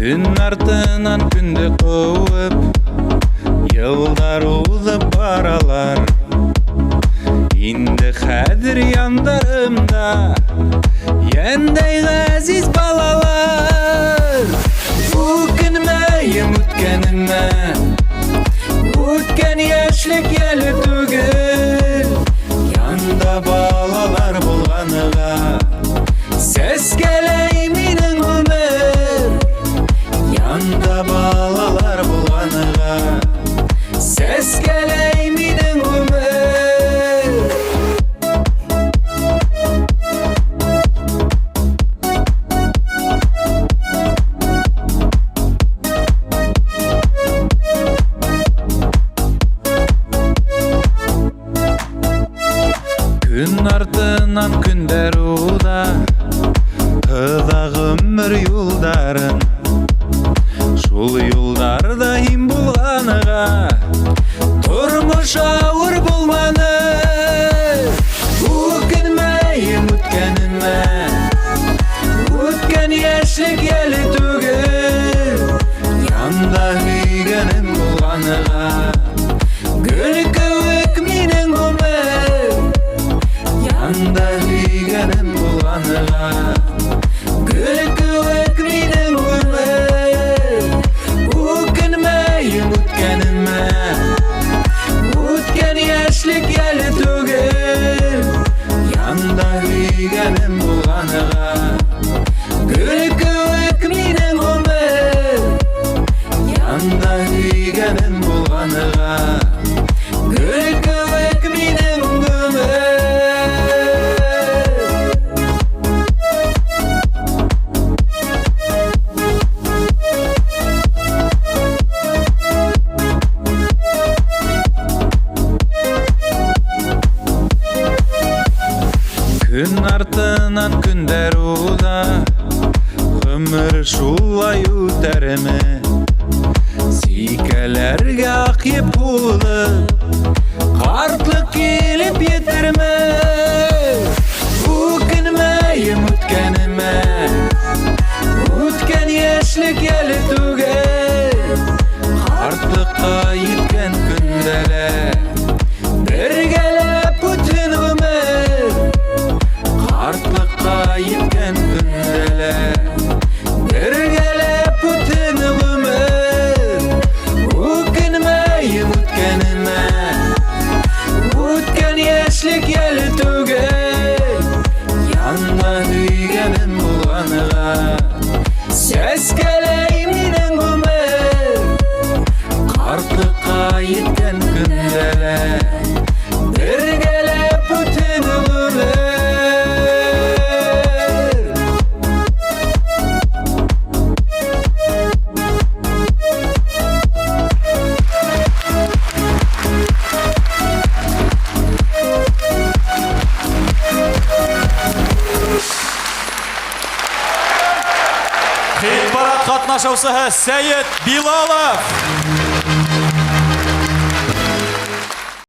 Күн артынан күнді қуып, йылдар узып баралар. Инде хәзер яндарымда ендәй ғазиз балалар. Үкенмәйем үткәнемә, үткән яшьлек яле түгел. Янда балалар булганыга сәскәләй минең гомер. Янда балалар булганыга сәскәләй минең гомер. Күн артынан күндер уда, һыҙа ғүмер юлдарын. Шул юлдарда һин булғаныға тормош ауыр булманы. Үкенмәйем үткәнемә, үткән яшьлек яле түгел. Янда һөйгәнем булғаныға гөл кеүек минең ғүмер. Янда һөйгәнем булғаныға гөл кеүек минең ғүмер. Үкенмәйем үткәнемә, үткән яшьлек яле түгел. Янда һөйгәнем булғаныға гөл кеүек минең ғүмер. Янда һөйгәнем булғаныға гөл кеүек минең ғүмер. Күн артынан күндер уда, ғүмір шулай үтәрме. Сикәләргә ақиып булып, қартлык килеп етерме. Үкенмәйем үткәнемә, үткән яшьлек яле түгел. Қартлыкка еткән көндәлә бергәләп үтен ғүмер. Қартлыкка еткән көндәлә бергәләп үтен ғүмер. Үкенмәйем үткәнемә, үткән яшьлек яле түгел. Янда һөйгәнем булғаныга сәскәләй минең ғүмер. Қартлыкка еткән көндәлә бергәләп үтен ғүмер. Хит-парад катнашучысы Сәйет Билалов.